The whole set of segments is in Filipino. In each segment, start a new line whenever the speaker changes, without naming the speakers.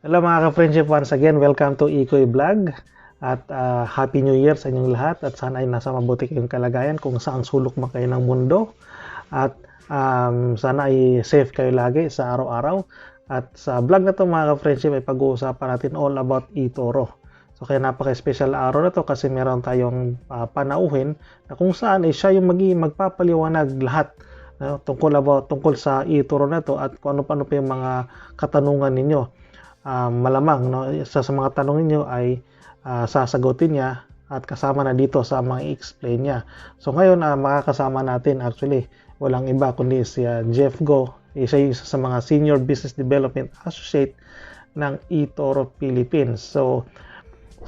Hello mga ka-friendship, once again, welcome to Ikoy Vlog at Happy New Year sa inyong lahat at sana ay nasa mabuti kayong kalagayan kung saan sulok man kayo ng mundo at sana ay safe kayo lagi sa araw-araw at sa vlog na to mga ka-friendship ay pag-uusapan natin all about eToro. So kaya napaka-special araw na to kasi meron tayong panauhin na kung saan ay siya yung magpapaliwanag lahat tungkol sa eToro na to at kung ano-ano pa yung mga katanungan ninyo. Malamang no, isa sa mga tanong niyo ay sasagutin niya at kasama na dito sa mga i-explain niya. So ngayon makakasama natin actually walang iba kundi si Jeff Go, isa sa mga Senior Business Development Associate ng eToro Philippines. So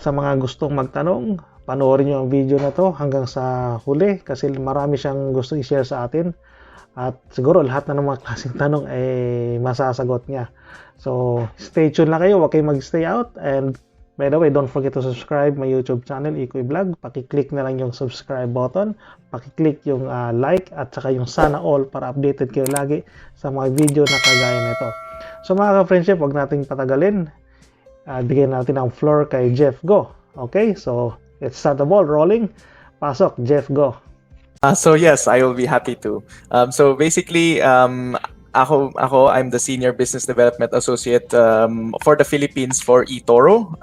sa mga gustong magtanong, panoorin niyo ang video na to hanggang sa huli kasi marami siyang gustong i-share sa atin. At siguro lahat na ng mga klaseng tanong ay masasagot niya. So, stay tuned lang kayo. Huwag kayong mag-stay out. And by the way, don't forget to subscribe my YouTube channel, Ikoy Vlog. Pakiclick na lang yung subscribe button. Pakiclick yung like at saka yung sana all para updated kayo lagi sa mga video na kagaya nito. So mga ka-friendship, huwag nating patagalin. Bigyan natin ang floor kay Jeff Go. Okay, so let's start the ball rolling. Pasok, Jeff Go.
So yes, I will be happy to. So basically, I'm the Senior Business Development Associate for the Philippines for eToro.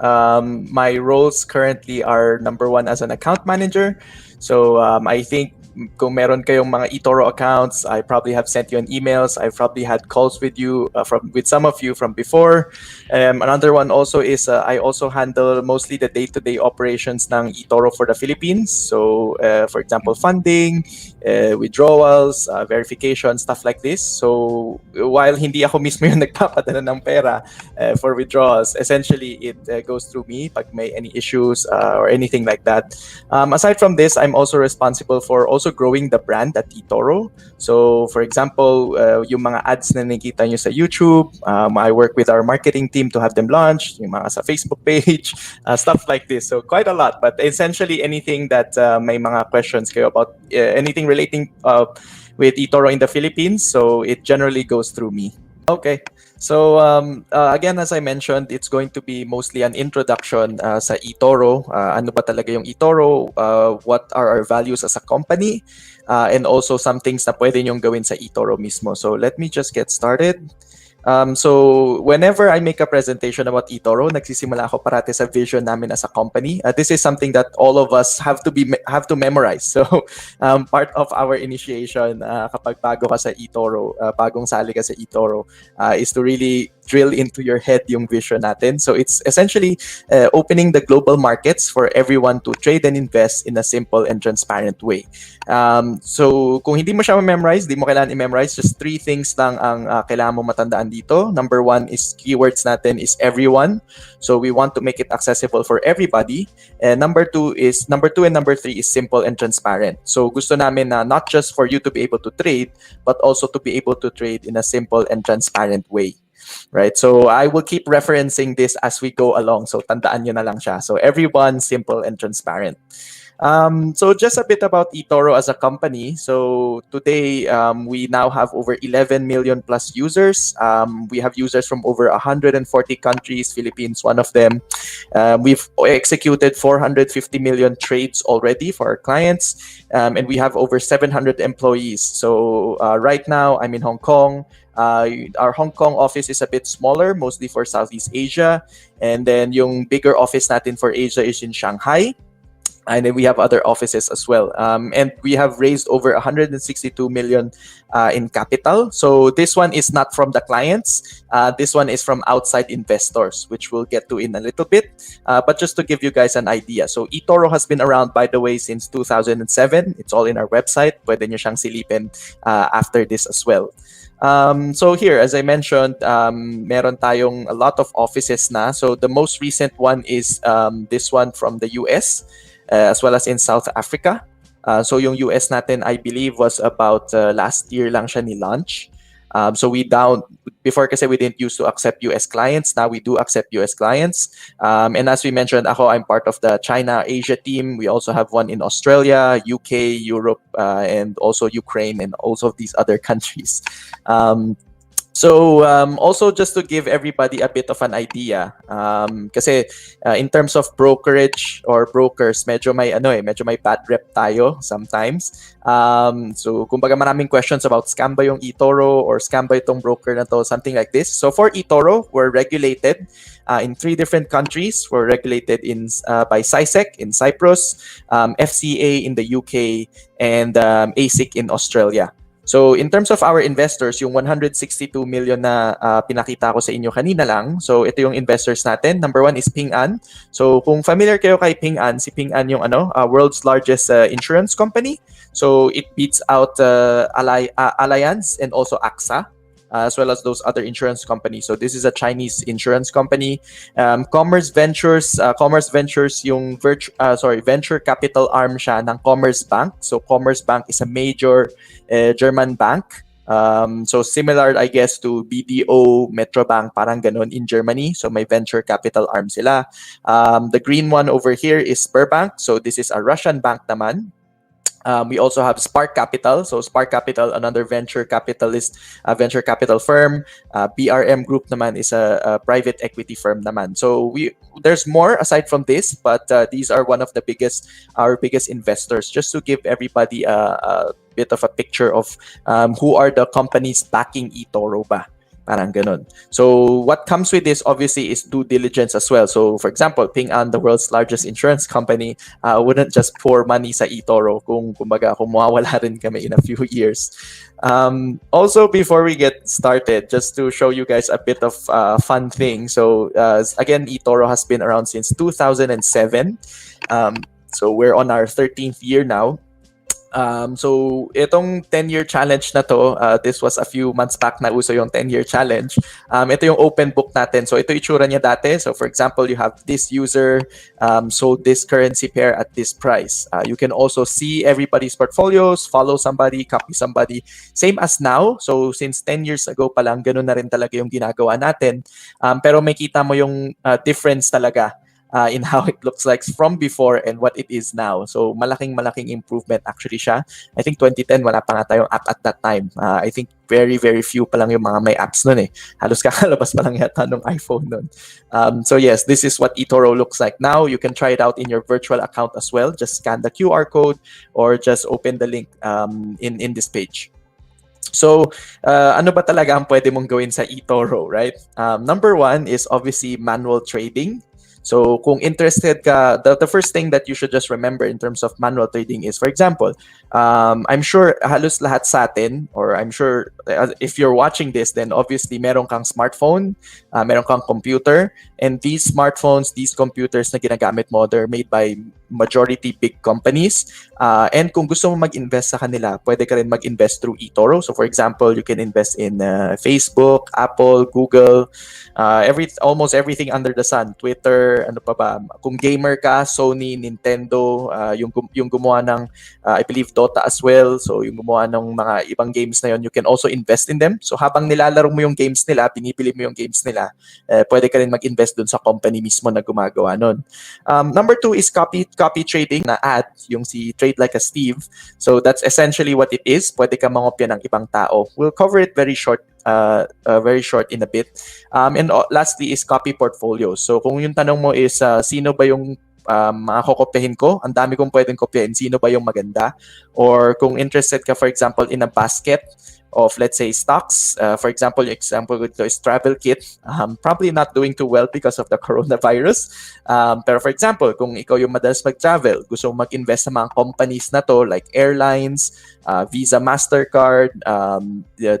My roles currently are number one as an account manager. So I think kung meron kayong mga eToro accounts, I probably have sent you an emails. I've probably had calls with you with some of you from before. Another one also is I also handle mostly the day-to-day operations ng eToro for the Philippines. So for example, funding, withdrawals, verification, stuff like this. So while hindi ako mismo yung nagpapadala ng pera for withdrawals, essentially it goes through me pag may any issues or anything like that. Aside from this, I'm also responsible for also growing the brand at eToro. So for example, yung mga ads na nakikita nyo sa YouTube, I work with our marketing team to have them launched, yung mga sa Facebook page, stuff like this. So quite a lot, but essentially anything that may mga questions kayo about anything relating with eToro in the Philippines, so it generally goes through me. Okay. So again, as I mentioned, it's going to be mostly an introduction sa eToro. Ano ba talaga yung eToro? What are our values as a company? And also some things na pwede nyong gawin sa eToro mismo. So let me just get started. So whenever I make a presentation about eToro, nagsisimula ako parati sa vision namin as a company. This is something that all of us have to memorize. So part of our initiation kapag bago ka sa eToro, bagong sali ka sa eToro, is to really drill into your head yung vision natin. So it's essentially opening the global markets for everyone to trade and invest in a simple and transparent way. So kung hindi mo siya ma-memorize, di mo kailangan i-memorize, just 3 things lang ang kailangan mo matandaan dito. Number 1 is keywords natin is everyone. So we want to make it accessible for everybody. And number 2 and number 3 is simple and transparent. So gusto namin na not just for you to be able to trade, but also to be able to trade in a simple and transparent way. Right, so I will keep referencing this as we go along. So tandaan nyo na lang siya. So everyone, simple and transparent. So just a bit about eToro as a company. So today we now have over 11 million plus users. We have users from over 140 countries, Philippines one of them. We've executed 450 million trades already for our clients, and we have over 700 employees. So right now I'm in Hong Kong. Our Hong Kong office is a bit smaller, mostly for Southeast Asia. And then yung bigger office natin for Asia is in Shanghai. And then we have other offices as well. And we have raised over 162 million in capital. So this one is not from the clients. This one is from outside investors, which we'll get to in a little bit. But just to give you guys an idea. So eToro has been around, by the way, since 2007. It's all in our website. Pwede nyo siyang silipin after this as well. So here, as I mentioned, meron tayong a lot of offices na. So the most recent one is this one from the US, as well as in South Africa. So yung US natin, I believe, was about last year lang siya ni-launch. So before kasi we didn't used to accept US clients. Now we do accept US clients. And as we mentioned, I'm part of the China Asia team. We also have one in Australia, UK, Europe, and also Ukraine, and also these other countries. So also just to give everybody a bit of an idea, kasi in terms of brokerage or brokers, medyo may bad rep tayo sometimes. So kumbaga maraming questions about scam ba yung eToro or scam ba itong broker na to, something like this. So for eToro, we're regulated in 3 different countries. We're regulated by SISEC in Cyprus, FCA in the UK, and ASIC in Australia. So in terms of our investors, yung 162 million na pinakita ko sa inyo kanina lang, so ito yung investors natin. Number 1 is Ping An. So kung familiar kayo kay Ping An, si Ping An yung world's largest insurance company. So it beats out Allianz and also AXA, as well as those other insurance companies. So this is a Chinese insurance company. Commerce Ventures yung venture capital arm siya ng Commerce Bank. So Commerce Bank is a major German bank. So similar, I guess, to BDO, Metrobank, parang ganon in Germany. So may venture capital arm sila. The green one over here is Sberbank. So this is a Russian bank naman. We also have Spark Capital. So Spark Capital, another venture capital firm. BRM Group naman is a private equity firm naman. So there's more aside from this, but these are one of our biggest investors. Just to give everybody a bit of a picture of who are the companies backing eToro ba. Parang ganun. So what comes with this obviously is due diligence as well. So for example, Ping An, the world's largest insurance company, wouldn't just pour money sa eToro kung mawawala rin kami in a few years. Also, before we get started, just to show you guys a bit of fun thing. So again, eToro has been around since 2007. So we're on our 13th year now. So itong 10-year challenge na to, this was a few months back na uso yung 10-year challenge. Ito yung open book natin. So ito itsura niya dati. So for example, you have this user sold this currency pair at this price. You can also see everybody's portfolios, follow somebody, copy somebody. Same as now. So since 10 years ago pa lang, ganun na rin talaga yung ginagawa natin. Pero may kita mo yung difference talaga in how it looks like from before and what it is now. So malaking improvement actually siya. I think 2010 wala pa nga tayong app at that time. I think very few pa lang yung mga may apps nun eh. Halos kakalabas pa lang yata ng iPhone nun. So yes, this is what eToro looks like now. You can try it out in your virtual account as well. Just scan the QR code or just open the link in this page. So, ano ba talaga ang pwede mong gawin sa eToro, right? Number 1 is obviously manual trading. So kung interested ka, the first thing that you should just remember in terms of manual trading is, for example, I'm sure halos lahat sa atin, or I'm sure if you're watching this, then obviously meron kang smartphone, meron kang computer, and these smartphones, these computers na ginagamit mo, they're made by majority big companies. And kung gusto mo mag-invest sa kanila, pwede ka rin mag-invest through eToro. So for example, you can invest in Facebook, Apple, Google, almost everything under the sun, Twitter, ano pa ba. Kung gamer ka, Sony, Nintendo, yung gumawa ng I believe Dota as well. So yung gumawa ng mga ibang games na yon, you can also invest in them. So habang nilalaro mo yung games nila, pinipili mo yung games nila, pwede ka rin mag-invest dun sa company mismo na gumagawa nun. Number 2 is copy trading na ad, yung si Trade Like a Steve. So that's essentially what it is. Pwede ka mangopya ng ibang tao. We'll cover it very short in a bit. And lastly is copy portfolios. So kung yung tanong mo is sino ba yung makakopyahin ko, ang dami kong pwedeng kopyahin, sino ba yung maganda? Or kung interested ka, for example, in a basket of, let's say, stocks. For example, yung example ko is Travel Kit. Probably not doing too well because of the coronavirus. Pero for example, kung ikaw yung madalas mag-travel, gusto mo mag-invest sa mga companies na to, like airlines, Visa, MasterCard,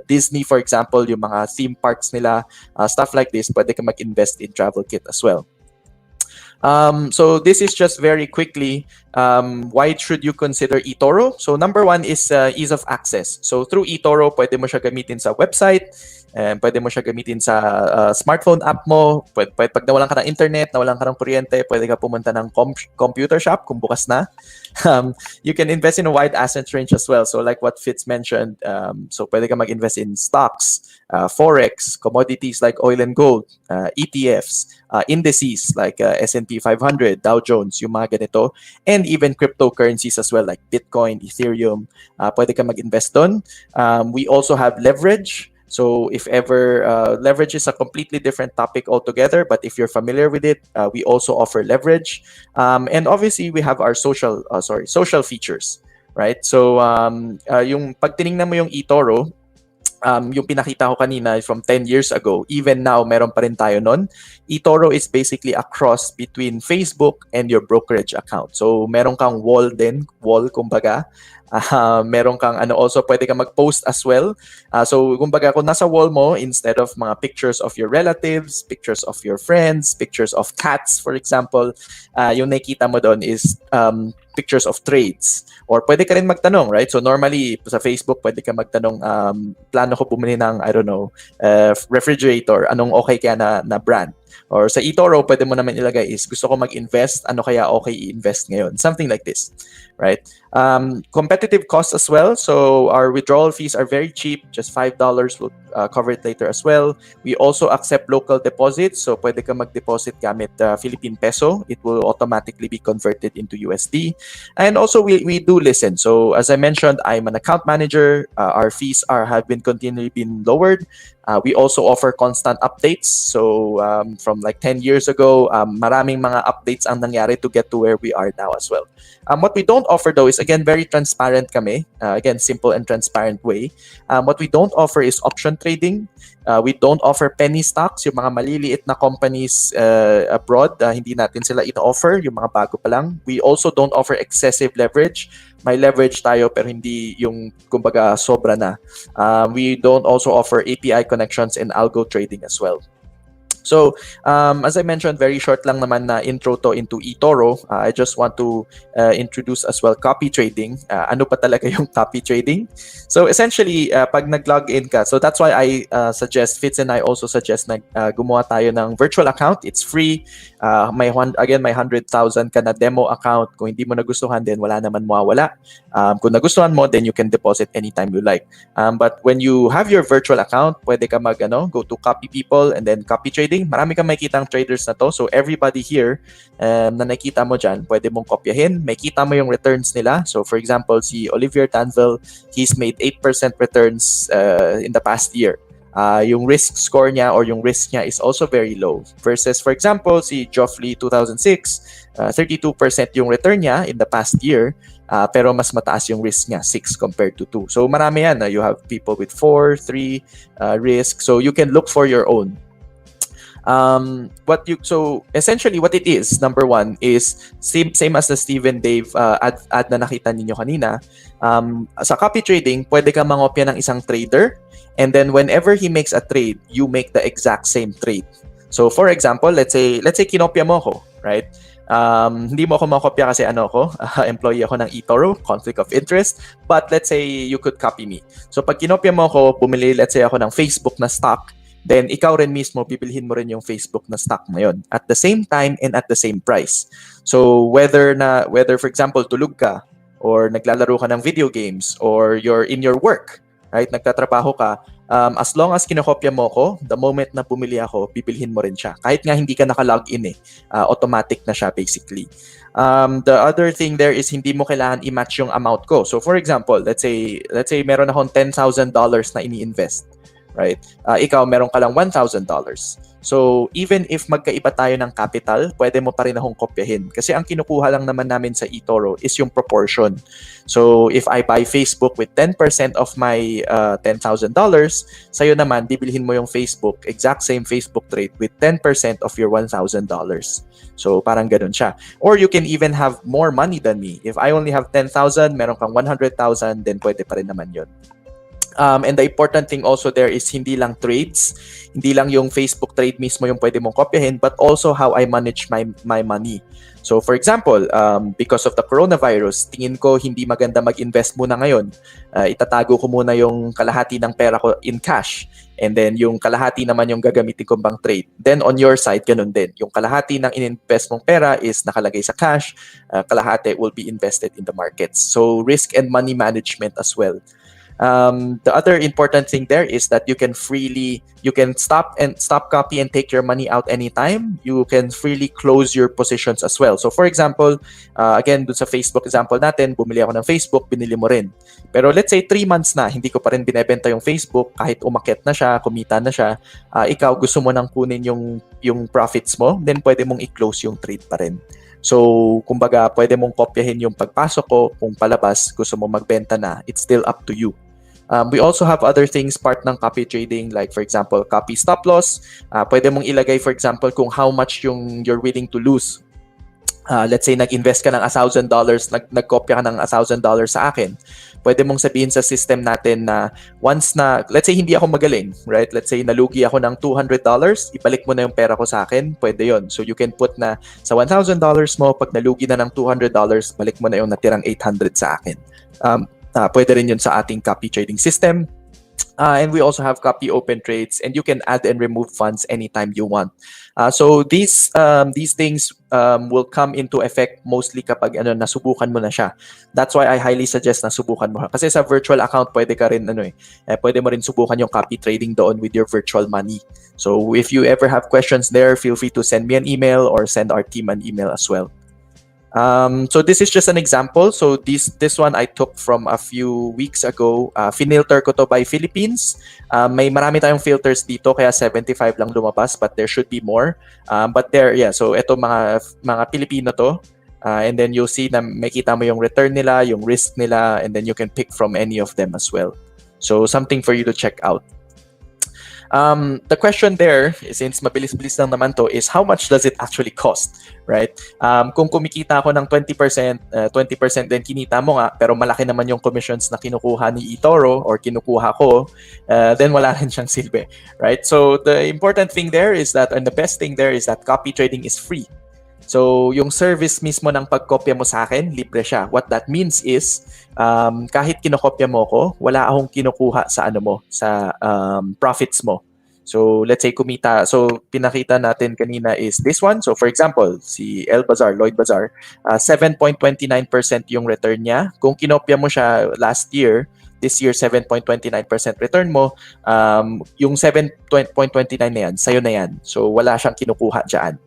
Disney, for example, yung mga theme parks nila, stuff like this, pwede ka mag-invest in Travel Kit as well. So this is just very quickly, why should you consider eToro? So number 1 is ease of access. So through eToro, pwede mo siya gamitin sa website, pwede mo siya gamitin sa smartphone app mo, pag nawalan ka ng internet, nawalan ka ng kuryente, pwede ka pumunta ng computer shop kung bukas na. You can invest in a wide asset range as well. So like what Fitz mentioned, so pwede ka mag-invest in stocks, forex, commodities like oil and gold, ETFs, indices like S&P 500, Dow Jones, yung mga ganito, and even cryptocurrencies as well like Bitcoin, Ethereum. Pwede ka mag-invest doon. We also have leverage. So if ever leverage is a completely different topic altogether, but if you're familiar with it, we also offer leverage. And obviously we have our social features, right? So yung pag tiningnan mo yung eToro, yung pinakita ko kanina from 10 years ago, even now, meron pa rin tayo nun. eToro is basically a cross between Facebook and your brokerage account. So, meron kang wall kumbaga. Meron kang also pwede kang mag-post as well. So, kumbaga, kung nasa wall mo, instead of mga pictures of your relatives, pictures of your friends, pictures of cats, for example, yung nakikita mo doon is pictures of trades. Or pwede ka rin magtanong, right? So normally sa Facebook, pwede ka magtanong, plano ko bumili ng, I don't know, refrigerator, anong okay kaya na brand? Or sa eToro, pwede mo naman ilagay is, gusto ko mag-invest, ano kaya okay i-invest ngayon? Something like this, right? Competitive costs as well. So our withdrawal fees are very cheap, just $5. We'll cover it later as well. We also accept local deposits. So pwede ka mag-deposit gamit Philippine peso. It will automatically be converted into USD. And also we do listen. So as I mentioned, I'm an account manager. Our fees have been continually been lowered. We also offer constant updates. So from like 10 years ago, maraming mga updates ang nangyari to get to where we are now as well. What we don't offer though is, again, very transparent kami. Again, simple and transparent way. What we don't offer is option trading. We don't offer penny stocks, yung mga maliliit na companies abroad, hindi natin sila ino-offer, yung mga bago pa lang. We also don't offer excessive leverage. May leverage tayo pero hindi yung kumbaga sobra na. We don't also offer API connections and algo trading as well. So, as I mentioned, very short lang naman na intro to into eToro. I just want to introduce as well copy trading. Ano pa talaga yung copy trading? So, essentially, pag nag-login ka, so that's why I suggest, Fitz and I also suggest na gumawa tayo ng virtual account. It's free. May 100,000 ka na demo account. Kung hindi mo nagustuhan, then wala naman mawawala. Kung nagustuhan mo, then you can deposit anytime you like. But when you have your virtual account, pwede ka go to copy people and then copy trading. Marami kang makikitang traders na to. So everybody here na nakita mo dyan, pwede mong kopyahin. Makita mo yung returns nila. So for example, si Olivier Danville, he's made 8% returns in the past year. Yung risk score niya or yung risk niya is also very low. Versus, for example, si Joffrey 2006, 32% yung return niya in the past year, pero mas mataas yung risk niya, 6 compared to 2. So marami yan. You have people with 4, 3 risk. So you can look for your own. So essentially what it is, number one is same as the Steve and Dave ad na nakita ninyo kanina. Sa copy trading, pwede ka mangopya ng isang trader, and then whenever he makes a trade, you make the exact same trade. So for example, let's say kinopya mo ko, right? Hindi mo ako makopya kasi employee ako ng eToro, conflict of interest, but let's say you could copy me. So pag kinopya mo ko, bumili let's say ako ng Facebook na stock, then ikaw rin mismo, bibilhin mo rin yung Facebook na stock na yun at the same time and at the same price. So whether for example, tulog ka or naglalaro ka ng video games or you're in your work, right? Nagtatrabaho ka, as long as kinokopya mo ko, the moment na bumili ako, bibilhin mo rin siya. Kahit nga hindi ka naka-login automatic na siya basically. The other thing there is hindi mo kailangan i-match yung amount ko. So for example, let's say meron akong $10,000 na ini-invest. Right? Ikaw, meron ka lang $1,000. So, even if magkaiba tayo ng capital, pwede mo pa rin akong kopyahin. Kasi ang kinukuha lang naman namin sa eToro is yung proportion. So, if I buy Facebook with 10% of my $10,000, sa'yo naman, bibilhin mo yung Facebook, exact same Facebook trade with 10% of your $1,000. So, parang ganun siya. Or you can even have more money than me. If I only have 10,000, meron kang 100,000, then pwede pa rin naman yun. And the important thing also there is hindi lang trades, hindi lang yung Facebook trade mismo yung pwede mong kopyahin, but also how I manage my money. So for example, because of the coronavirus, tingin ko hindi maganda mag-invest muna ngayon. Itatago ko muna yung kalahati ng pera ko in cash. And then yung kalahati naman yung gagamitin kong bang trade. Then on your side, ganun din. Yung kalahati ng in-invest mong pera is nakalagay sa cash, kalahati will be invested in the markets. So risk and money management as well. The other important thing there is that you can stop copy and take your money out anytime. You can freely close your positions as well. So for example, again, dun sa Facebook example natin, bumili ako ng Facebook, binili mo rin. Pero let's say 3 months na, hindi ko pa rin binebenta yung Facebook, kahit umakyat na siya, kumita na siya, ikaw gusto mo nang kunin yung profits mo, then pwede mong i-close yung trade pa rin. So, kumbaga, pwede mong kopyahin yung pagpasok ko, kung palabas, gusto mo magbenta na, it's still up to you. We also have other things part ng copy trading, like for example, copy stop loss. Pwede mong ilagay, for example, kung how much you're willing to lose. Let's say nag-invest ka ng $1,000, nagkopya ka ng $1,000 sa akin. Pwede mong sabihin sa system natin na once na, let's say hindi ako magaling, right? Let's say nalugi ako ng $200, ibalik mo na yung pera ko sa akin, pwede yon. So you can put na sa $1,000 mo, pag nalugi na ng $200, balik mo na yung natirang $800 sa akin. Pwede rin yun sa ating copy trading system. And we also have copy open trades, and you can add and remove funds anytime you want. So these things will come into effect mostly kapag nasubukan mo na siya. That's why I highly suggest na subukan mo. Kasi sa virtual account pwede ka rin pwede mo rin subukan yung copy trading doon with your virtual money. So if you ever have questions there, feel free to send me an email or send our team an email as well. So this is just an example. So this one I took from a few weeks ago. Finilter ko to by Philippines. May marami tayong filters dito, kaya 75 lang lumabas, but there should be more. But there, yeah. So ito mga Pilipino to. And then you'll see na makita mo yung return nila, yung risk nila, and then you can pick from any of them as well. So something for you to check out. The question there, since mabilis-bilis lang naman to, is how much does it actually cost, right? Kung kumikita ako ng 20%, 20% din kinita mo nga, pero malaki naman yung commissions na kinukuha ni eToro or kinukuha ko, then wala rin siyang silbi, right? So the important thing there is that, and the best thing there is that copy trading is free. So, yung service mismo ng pagkopya mo sa akin, libre siya. What that means is, kahit kinokopya mo ko, wala akong kinukuha sa sa profits mo. So, let's say kumita. So, pinakita natin kanina is this one. So, for example, si Lloyd Bazaar, 7.29% yung return niya. Kung kinopya mo siya last year, this year 7.29% return mo, yung 7.29 na yan, sa'yo na yan. So, wala siyang kinukuha dyan.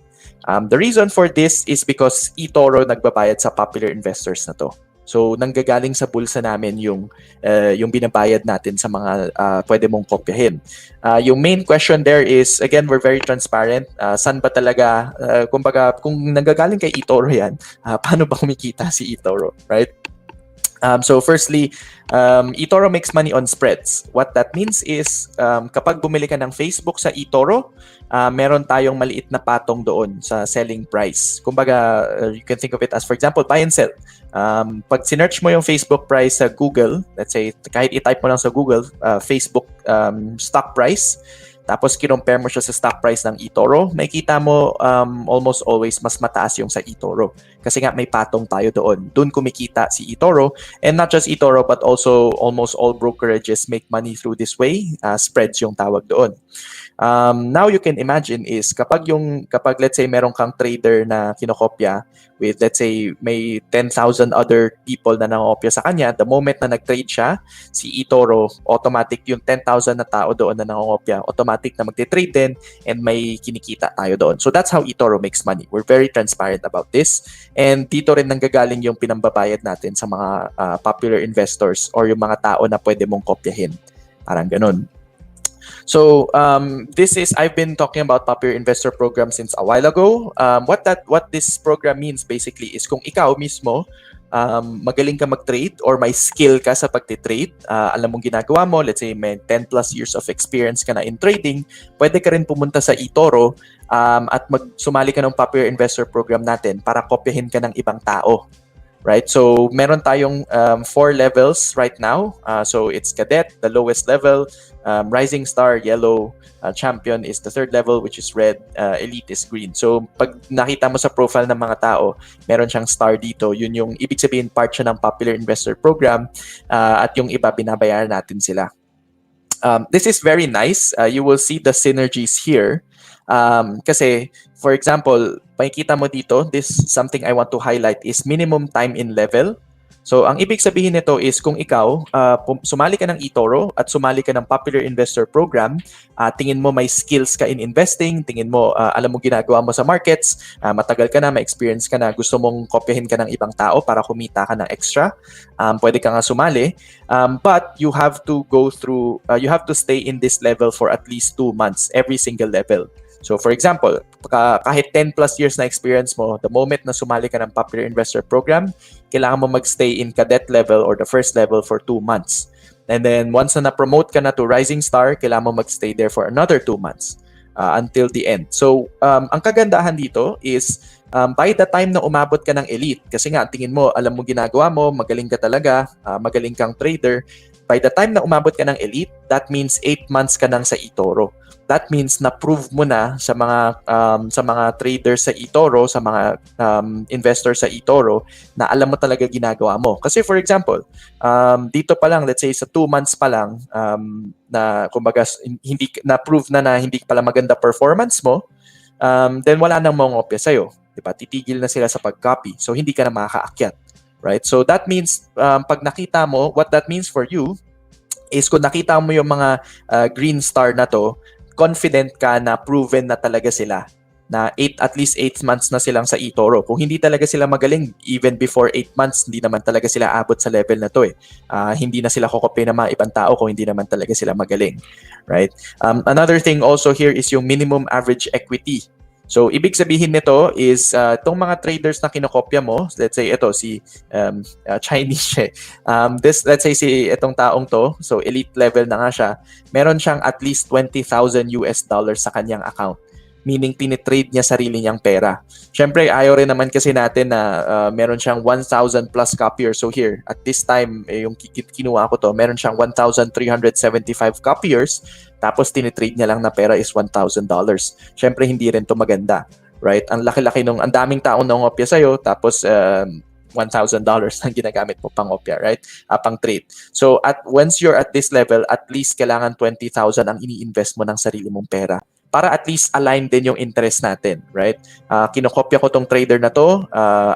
The reason for this is because eToro nagbabayad sa popular investors na to. So nanggagaling sa bulsa namin yung binabayad natin sa mga pwede mong kopyahin. Yung main question there is, again, we're very transparent. Saan ba talaga, kumbaga, kung nanggagaling kay eToro yan, paano ba kumikita si eToro, right? So firstly, eToro makes money on spreads. What that means is, kapag bumili ka ng Facebook sa eToro, meron tayong maliit na patong doon sa selling price. Kumbaga, you can think of it as, for example, buy and sell. Pag sinearch mo yung Facebook price sa Google, let's say, kahit i-type mo lang sa Google, Facebook stock price, tapos kinompare mo siya sa stock price ng eToro, makikita mo almost always mas mataas yung sa eToro. Kasi nga may patong tayo doon. Doon kumikita si eToro. And not just eToro, but also almost all brokerages make money through this way. Spreads yung tawag doon. Now you can imagine is kapag let's say meron kang trader na kinokopya with, let's say, may 10,000 other people na nakopya sa kanya, the moment na nag-trade siya, si eToro, automatic yung 10,000 na tao doon na nakopya, automatic na magte-trade din and may kinikita tayo doon. So that's how eToro makes money. We're very transparent about this. And dito rin nanggagaling yung pinambabayad natin sa mga popular investors or yung mga tao na pwede mong kopyahin. Parang ganun. So I've been talking about Popular Investor Program since a while ago. What this program means basically is kung ikaw mismo magaling ka mag-trade or may skill ka sa pagtitrade, alam mong ginagawa mo, let's say may 10 plus years of experience ka na in trading, pwede ka rin pumunta sa eToro at sumali ka ng Popular Investor Program natin para kopyahin ka ng ibang tao. Right? So, meron tayong 4 levels right now. So, it's Cadet, the lowest level. Rising Star, yellow. Champion is the 3rd level, which is red. Elite is green. So, pag nakita mo sa profile ng mga tao, meron siyang star dito. Yun yung ibig sabihin part siya ng Popular Investor Program. At yung iba, binabayaran natin sila. This is very nice. You will see the synergies here. Kasi, for example, makikita mo dito, this something I want to highlight is minimum time in level. So ang ibig sabihin nito is kung ikaw sumali ka ng eToro at sumali ka ng Popular Investor Program, tingin mo may skills ka in investing, tingin mo alam mo ginagawa mo sa markets, matagal ka na, may experience ka na, gusto mong kopyahin ka ng ibang tao para kumita ka ng extra, pwede ka nga sumali. But you have to go through, you have to stay in this level for at least 2 months, every single level. So for example, kahit 10 plus years na experience mo, the moment na sumali ka ng Popular Investor Program, kailangan mo magstay in cadet level or the first level for 2 months. And then once na na-promote ka na to Rising Star, kailangan mo magstay there for another 2 months until the end. So ang kagandahan dito is by the time na umabot ka ng elite, kasi nga tingin mo, alam mo ginagawa mo, magaling ka talaga, magaling kang trader, by the time na umabot ka ng elite, that means 8 months ka nang sa eToro. That means na-prove mo na sa mga traders sa eToro, sa mga investors sa eToro, na alam mo talaga ginagawa mo. Kasi for example, dito pa lang, let's say sa 2 months pa lang, na kumbaga hindi na-prove na hindi pala maganda performance mo, then wala nang mangopya sa'yo. Diba? Titigil na sila sa pag-copy. So hindi ka na makakaakyat. Right? So that means, pag nakita mo, what that means for you is kung nakita mo yung mga green star na to, confident ka na proven na talaga sila, na at least 8 months na silang sa eToro. Kung hindi talaga sila magaling, even before 8 months, hindi naman talaga sila abot sa level na to eh. Hindi na sila kokopya ng mga ibang tao kung hindi naman talaga sila magaling. Right? Another thing also here is yung minimum average equity. So, ibig sabihin nito is itong mga traders na kinokopya mo, let's say ito, si Chinese let's say si itong taong to, so elite level na nga siya, meron siyang at least $20,000 sa kanyang account. Meaning, tinitrade niya sarili niyang pera. Siyempre, ayaw rin naman kasi natin na meron siyang 1,000 plus copiers. So here, at this time, yung kinuha ko to, meron siyang 1,375 copiers, tapos tinitrade niya lang na pera is $1,000. Siyempre, hindi rin to maganda. Right? Ang laki-laki ang daming taong nangopya sa'yo, tapos $1,000 ang ginagamit mo pang opya, right? Pang trade. So, once you're at this level, at least kailangan 20,000 ang ini-invest mo ng sarili mong pera, para at least align din yung interest natin, right? Kinokopya ko tong trader na to,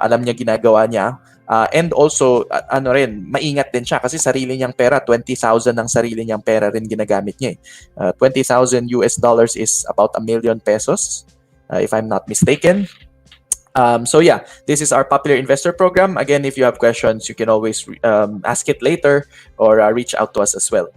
alam niya ginagawa niya, and also, maingat din siya kasi sarili niyang pera, 20,000 ng sarili niyang pera rin ginagamit niya. $20,000 is about 1 million pesos, if I'm not mistaken. So yeah, this is our Popular Investor Program. Again, if you have questions, you can always ask it later or reach out to us as well.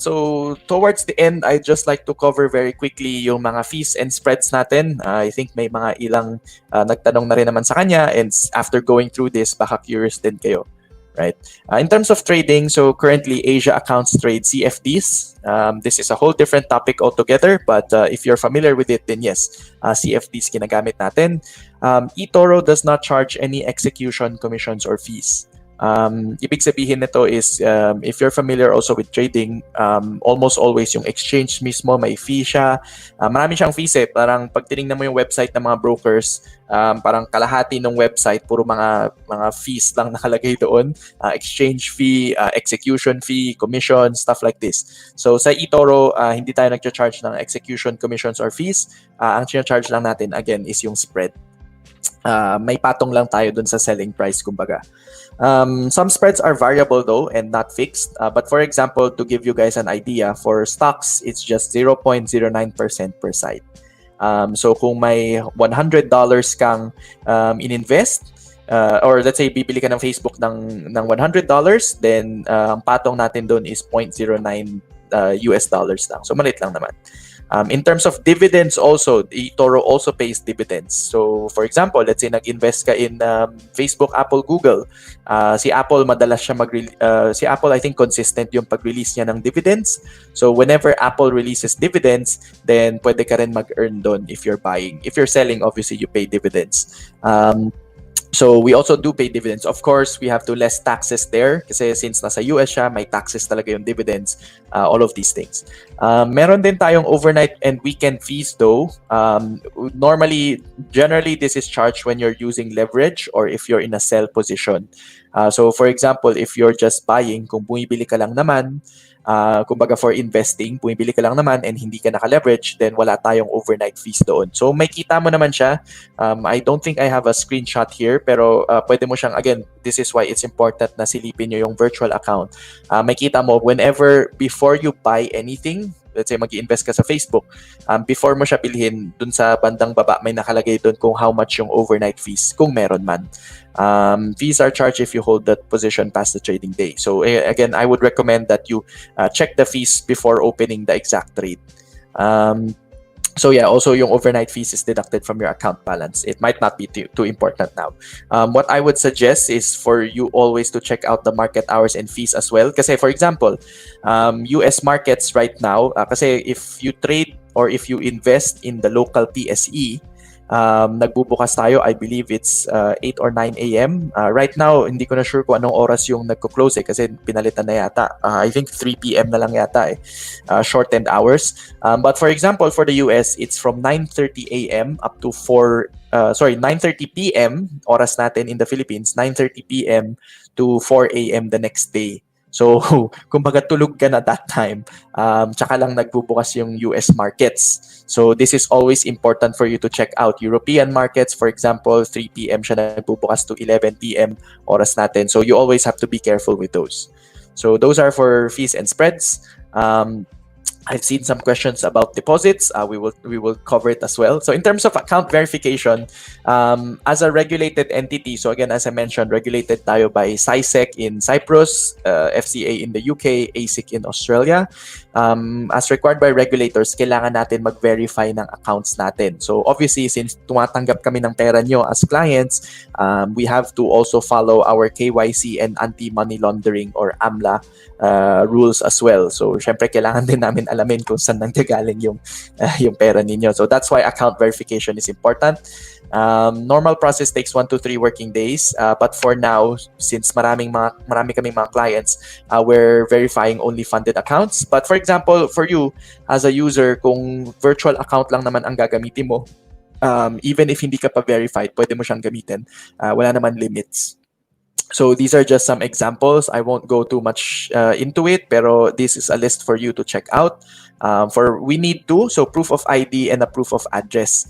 So towards the end, I'd just like to cover very quickly yung mga fees and spreads natin. I think may mga ilang nagtanong na rin naman sa kanya, and after going through this, baka curious din kayo. Right. In terms of trading, so currently Asia accounts trade CFDs. This is a whole different topic altogether, but if you're familiar with it, then yes, CFDs ginagamit natin. eToro does not charge any execution commissions or fees. Ibig sabihin nito is if you're familiar also with trading, almost always yung exchange mismo may fee siya. Marami siyang fees eh. Parang pag tinignan mo yung website ng mga brokers, parang kalahati ng website puro mga fees lang nakalagay doon. Exchange fee, execution fee, commission, stuff like this. So sa eToro, hindi tayo nagcha-charge ng execution commissions or fees. Ang charge lang natin again is yung spread. May patong lang tayo dun sa selling price kumbaga. Some spreads are variable though and not fixed. But for example, to give you guys an idea, for stocks, it's just 0.09% per side. So kung may $100 kang ininvest, or let's say bibili ka ng Facebook ng $100, then ang patong natin doon is $0.09 lang. So maliit lang naman. In terms of dividends also, eToro also pays dividends. So for example, let's say nag-invest ka in Facebook, Apple, Google. Si Apple madalas siya si Apple I think consistent yung pag-release niya ng dividends. So whenever Apple releases dividends, then pwede ka rin mag-earn doon if you're buying. If you're selling, obviously you pay dividends. So we also do pay dividends. Of course, we have to less taxes there kasi since nasa US siya, may taxes talaga yung dividends, all of these things. Meron din tayong overnight and weekend fees though. Generally, this is charged when you're using leverage or if you're in a sell position. So for example, if you're just buying, kung bumibili ka lang naman, kumbaga for investing, bumibili ka lang naman and hindi ka naka-leverage, then wala tayong overnight fees doon. So may kita mo naman siya. I don't think I have a screenshot here, pero pwede mo siyang, again, this is why it's important na silipin nyo yung virtual account. May kita mo whenever, before you buy anything, let's say mag-invest ka sa Facebook, before mo siya bilhin, dun sa bandang baba, may nakalagay dun kung how much yung overnight fees, kung meron man. Fees are charged if you hold that position past the trading day. So again, I would recommend that you check the fees before opening the exact trade. So yeah, also yung overnight fees is deducted from your account balance. It might not be too important now. What I would suggest is for you always to check out the market hours and fees as well. Kasi for example, US markets right now, kasi if you trade or if you invest in the local PSE, nagbubukas tayo, I believe it's 8 or 9 a.m. Right now, hindi ko na sure kung anong oras yung nagko-close kasi pinalitan na yata. I think 3 p.m. na lang yata shortened hours. But for example, for the US, it's from 9:30 a.m. up to 9:30 p.m. oras natin in the Philippines, 9:30 p.m. to 4 a.m. the next day. So, kumbaga tulog ka na that time, tsaka lang nagbubukas yung US markets. So, this is always important for you to check out. European markets, for example, 3 p.m. siya nagbubukas to 11 p.m. oras natin. So, you always have to be careful with those. So, those are for fees and spreads. I've seen some questions about deposits. We will cover it as well. So in terms of account verification, as a regulated entity, so again, as I mentioned, regulated tayo by SISEC in Cyprus, FCA in the UK, ASIC in Australia. As required by regulators, kailangan natin mag-verify ng accounts natin. So obviously, since tumatanggap kami ng pera nyo as clients, we have to also follow our KYC and anti-money laundering or AMLA rules as well. So syempre, kailangan din namin alamin kung saan nanggagaling yung pera ninyo. So that's why account verification is important. Normal process takes 1 to 3 working days. But for now, since marami kaming mga clients, we're verifying only funded accounts. But for example, for you as a user, kung virtual account lang naman ang gagamitin mo, even if hindi ka pa verified, pwede mo siyang gamitin. Wala naman limits. So these are just some examples. I won't go too much into it, pero this is a list for you to check out. We need two, so proof of ID and a proof of address.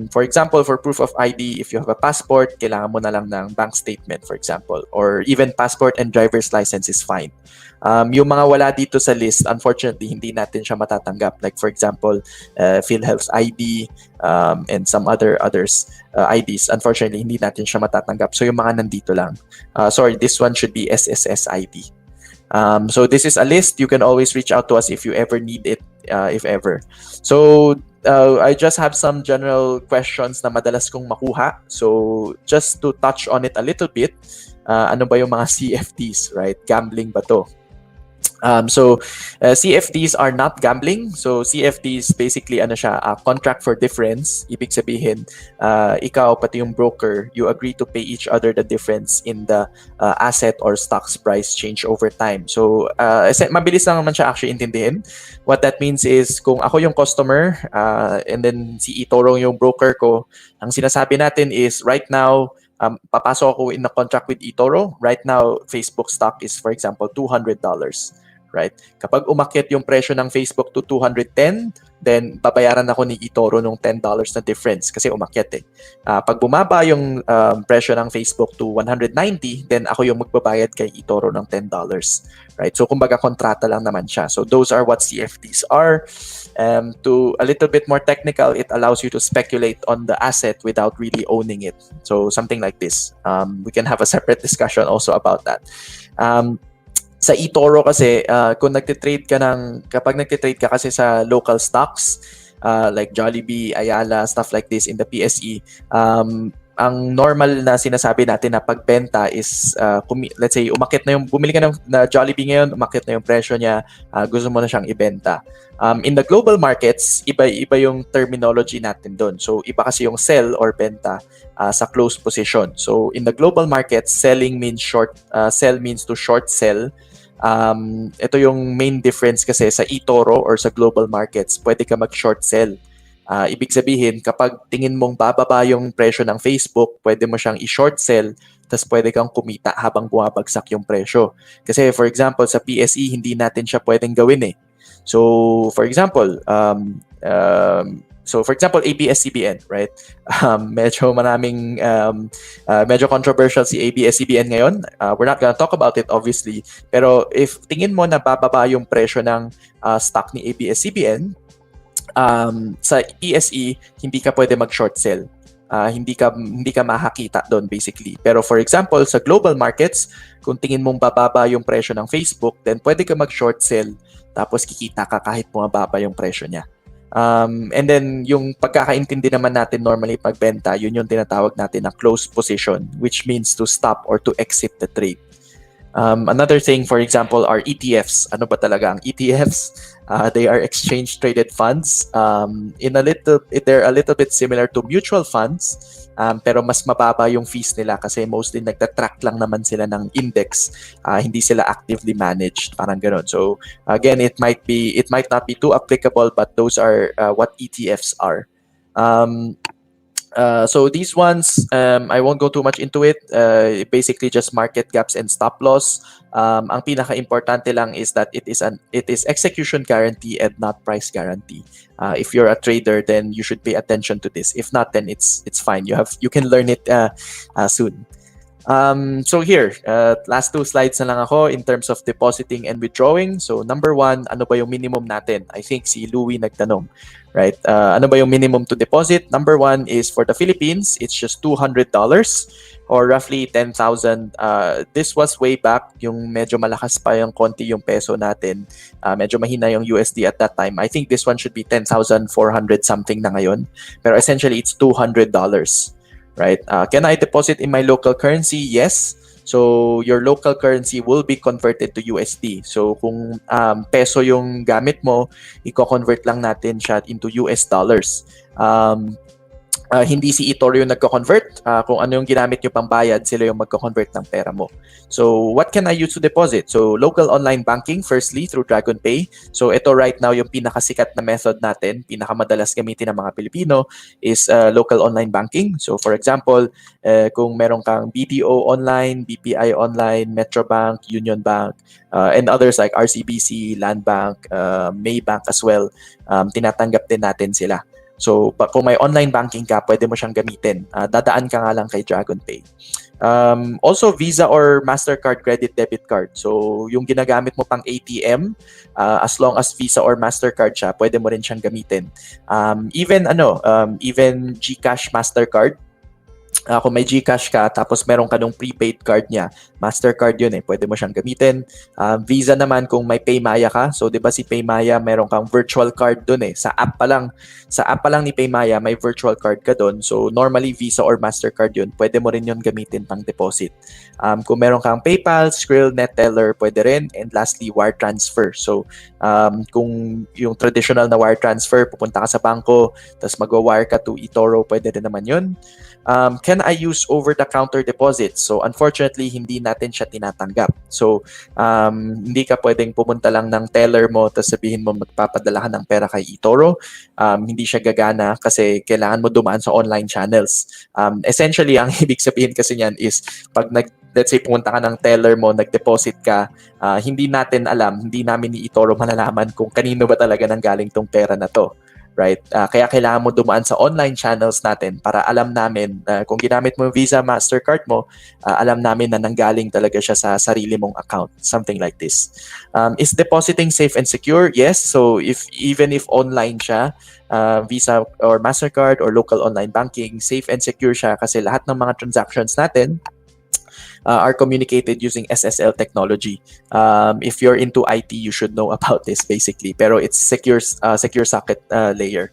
For example, for proof of ID, if you have a passport, kailangan mo na lang ng bank statement, for example, or even passport and driver's license is fine. Yung mga wala dito sa list, unfortunately, hindi natin siya matatanggap. Like for example, PhilHealth ID and some others IDs. Unfortunately, hindi natin siya matatanggap. So yung mga nandito lang. Sorry, this one should be SSS ID. So this is a list. You can always reach out to us if you ever need it, if ever. So I just have some general questions na madalas kong makuha. So just to touch on it a little bit, ano ba yung mga CFDs, right? Gambling ba to? CFDs are not gambling. So CFDs basically ano siya, contract for difference. Ibig sabihin, ikaw pati yung broker, you agree to pay each other the difference in the asset or stock's price change over time. So mabilis lang naman siya actually intindihin. What that means is kung ako yung customer and then si eToro yung broker ko, ang sinasabi natin is right now, papasok ako in a contract with eToro. Right now, Facebook stock is, for example, $200. Right? Kapag umakyat yung presyo ng Facebook to 210, then babayaran ako ni eToro ng $10 na difference kasi umakyat eh. Pag bumaba yung presyo ng Facebook to 190, then ako yung magbabayad kay eToro ng $10. Right? So kumbaga kontrata lang naman siya. So those are what CFDs are. To a little bit more technical, it allows you to speculate on the asset without really owning it. So something like this. We can have a separate discussion also about that. Sa eToro kasi, kapag nagtitrade ka kasi sa local stocks, like Jollibee, Ayala, stuff like this in the PSE, ang normal na sinasabi natin na pagbenta is, let's say, bumili ka na Jollibee ngayon, umakit na yung presyo niya, gusto mo na siyang ibenta. In the global markets, iba yung terminology natin doon. So, iba kasi yung sell or benta sa closed position. So, in the global markets, sell means to short sell. Ito yung main difference kasi sa eToro or sa global markets, pwede ka mag-short sell. Ibig sabihin, kapag tingin mong bababa yung presyo ng Facebook, pwede mo siyang i-short sell, tas pwede kang kumita habang bumabagsak yung presyo. Kasi for example, sa PSE, hindi natin siya pwedeng gawin eh. So, for example, ABS-CBN, right? Medyo controversial si ABS-CBN ngayon. We're not gonna talk about it, obviously. Pero if tingin mo na bababa yung presyo ng stock ni ABS-CBN, sa PSE, hindi ka pwede mag-short sell. Hindi ka makakita doon basically. Pero for example, sa global markets, kung tingin mong bababa yung presyo ng Facebook, then pwede ka mag-short sell tapos kikita ka kahit bumababa yung presyo niya. And then yung pagkakaintindi naman natin normally pagbenta, yun yung tinatawag natin na close position, which means to stop or to exit the trade. Another thing, for example, are ETFs. Ano ba talaga ang ETFs? They are exchange traded funds. They're a little bit similar to mutual funds, pero mas mababa yung fees nila kasi mostly nagtatrack lang naman sila ng index. Hindi sila actively managed, parang gano'n. So again, it might not be too applicable, but those are what ETFs are. So these ones, I won't go too much into it. Basically just market gaps and stop loss. Ang pinaka-importante lang is that it is execution guarantee and not price guarantee. If you're a trader, then you should pay attention to this. If not, then it's fine. You can learn it soon. So here, last 2 slides na lang ako in terms of depositing and withdrawing. So number 1, ano ba yung minimum natin? I think si Louie nagtanong, right? Ano ba yung minimum to deposit? Number 1 is for the Philippines, it's just $200 or roughly 10,000. This was way back, yung medyo malakas pa yung konti yung peso natin. Medyo mahina yung USD at that time. I think this one should be 10,400 something na ngayon. Pero essentially, it's $200. Right? Can I deposit in my local currency? Yes. So your local currency will be converted to USD. So kung peso yung gamit mo, i-convert lang natin siya into US dollars. Hindi si eToro yung nagko-convert. Kung ano yung ginamit nyo pang bayad, sila yung magko-convert ng pera mo. So what can I use to deposit? So local online banking, firstly, through DragonPay. So ito right now yung pinakasikat na method natin, pinakamadalas gamitin ng mga Pilipino is local online banking. So for example, kung meron kang BDO online, BPI online, Metrobank, Union Bank, and others like RCBC, Land Bank, Maybank as well, tinatanggap din natin sila. So, kung may online banking ka, pwede mo siyang gamitin. Dadaan ka nga lang kay DragonPay. Also, Visa or MasterCard credit debit card. So, yung ginagamit mo pang ATM, as long as Visa or MasterCard siya, pwede mo rin siyang gamitin. Even GCash MasterCard, kung may GCash ka tapos meron ka nung prepaid card niya, MasterCard yun pwede mo siyang gamitin. Visa naman kung may Paymaya ka. So 'di ba si Paymaya meron kang virtual card doon sa app pa lang ni Paymaya may virtual card ka doon. So normally Visa or MasterCard yun, pwede mo rin yun gamitin pang deposit. Kung meron kang PayPal, Skrill, NetTeller, pwede rin. And lastly, wire transfer. So kung yung traditional na wire transfer, pupunta ka sa bangko, tapos mag-wire ka to eToro, pwede rin naman yun. Can I use over-the-counter deposits? So, unfortunately, hindi natin siya tinatanggap. So, hindi ka pwedeng pumunta lang ng teller mo tapos sabihin mo magpapadala ka ng pera kay eToro. Hindi siya gagana kasi kailangan mo dumaan sa online channels. Essentially, ang ibig sabihin kasi niyan is pag let's say pumunta ka ng teller mo, nag-deposit ka, hindi namin ni eToro malalaman kung kanino ba talaga nanggaling tong pera na to. Right? Kaya kailangan mo dumaan sa online channels natin para alam namin kung ginamit mo yung Visa, Mastercard mo, alam namin na nanggaling talaga siya sa sarili mong account. Something like this. Is depositing safe and secure? Yes. So even if online siya, Visa or Mastercard or local online banking, safe and secure siya kasi lahat ng mga transactions natin are communicated using SSL technology. If you're into IT, you should know about this basically. Pero it's secure socket layer.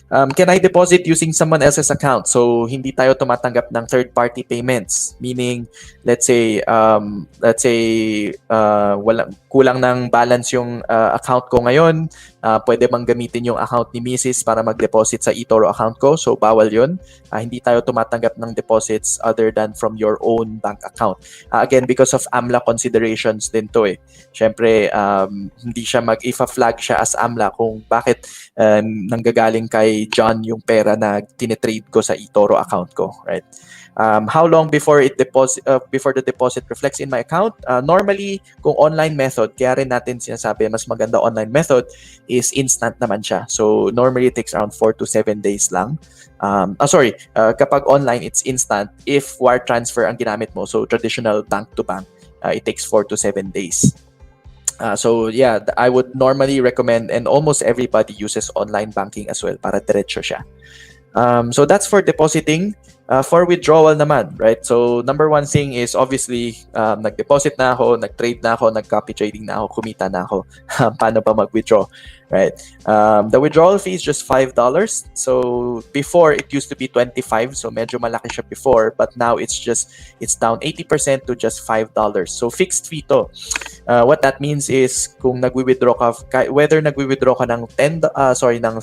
Can I deposit using someone else's account? So hindi tayo tumatanggap ng third-party payments. Meaning, let's say kulang ng balance yung account ko ngayon. pwede bang gamitin yung account ni Mrs. para mag-deposit sa eToro account ko? So, bawal yun. Hindi tayo tumatanggap ng deposits other than from your own bank account. Again, because of AMLA considerations din to eh. Siyempre, hindi siya mag-flag siya as AMLA kung bakit nanggagaling kay John yung pera na tinitrade ko sa eToro account ko, right? How long before before the deposit reflects in my account? Normally, kung online method, kaya rin natin sinasabi mas maganda online method is instant naman siya. So normally it takes around 4 to 7 days lang. Kapag online it's instant. If wire transfer ang ginamit mo, so traditional bank to bank, it takes 4 to 7 days. So yeah, I would normally recommend, and almost everybody uses online banking as well para diretso siya. So that's for depositing. For withdrawal naman, right? So number one thing is obviously nag-deposit na ako, nag-trade na ako, nag-copy trading na ako, kumita na ako. Paano ba mag-withdraw, right? The withdrawal fee is just $5. So before it used to be 25, so medyo malaki siya before, but now it's down 80% to just $5. So fixed fee to. What that means is kung nagwi-withdraw ka, whether nagwi-withdraw ka ng $50, $100,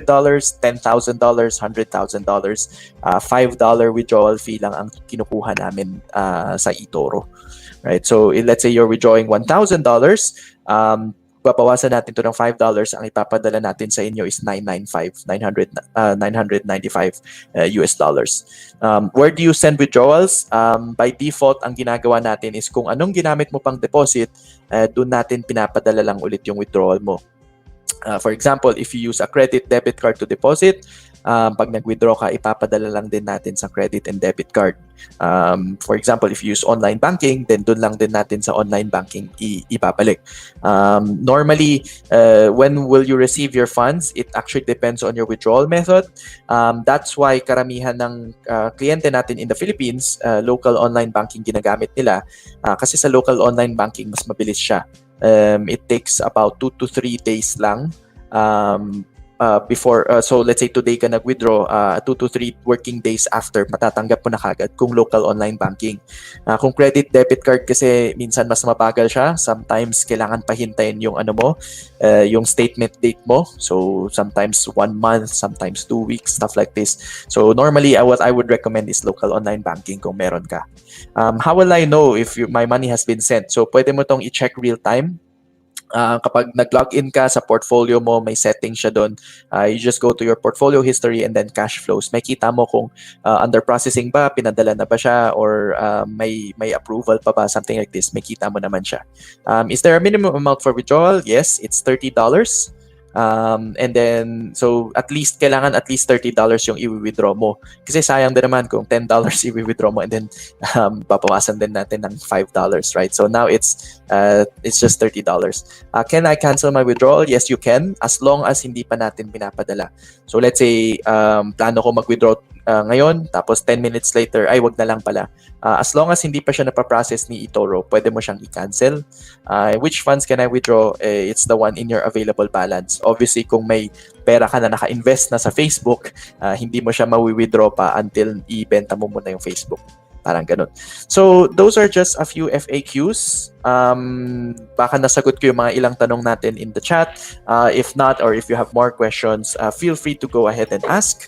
$10,000, $100,000, $5 withdrawal fee lang ang kinukuha namin sa eToro. Right? So let's say you're withdrawing $1,000, babawasan natin to ng $5, ang ipapadala natin sa inyo is $995 US dollars. Where do you send withdrawals? By default, ang ginagawa natin is kung anong ginamit mo pang deposit, doon natin pinapadala lang ulit yung withdrawal mo. For example, if you use a credit debit card to deposit, pag nag-withdraw ka, ipapadala lang din natin sa credit and debit card. For example, if you use online banking, then doon lang din natin sa online banking ipabalik. Normally, when will you receive your funds? It actually depends on your withdrawal method. That's why karamihan ng kliyente natin in the Philippines, local online banking ginagamit nila. Kasi sa local online banking, mas mabilis siya. It takes about 2 to 3 days lang before, so let's say today ka nag-withdraw, 2 to 3 working days after, matatanggap mo na kagad kung local online banking. Kung credit debit card kasi minsan mas mabagal siya, sometimes kailangan pahintayin yung yung statement date mo. So sometimes 1 month, sometimes 2 weeks, stuff like this. So normally what I would recommend is local online banking kung meron ka. How will I know if my money has been sent? So pwede mo tong i-check real time. Kapag nag-login ka sa portfolio mo, may setting siya doon. You just go to your portfolio history and then cash flows. May kita mo kung under processing ba, pinadala na ba siya, or may approval pa ba, something like this. May kita mo naman siya. Is there a minimum amount for withdrawal? Yes, it's $30. And then, so kailangan at least $30 yung i-withdraw mo. Kasi sayang din naman kung $10 i-withdraw mo and then babawasan din natin ng $5, right? So now it's just $30. Can I cancel my withdrawal? Yes, you can, as long as hindi pa natin pinapadala. So let's say, plano ko mag-withdraw ngayon, tapos 10 minutes later, ay wag na lang pala. As long as hindi pa siya napaprocess ni eToro, pwede mo siyang i-cancel. Which funds can I withdraw? It's the one in your available balance. Obviously, kung may pera ka na naka-invest na sa Facebook, hindi mo siya mawi-withdraw pa until ibenta mo muna yung Facebook. Parang ganun. So, those are just a few FAQs. Baka nasagot ko yung mga ilang tanong natin in the chat. If not, or if you have more questions, feel free to go ahead and ask.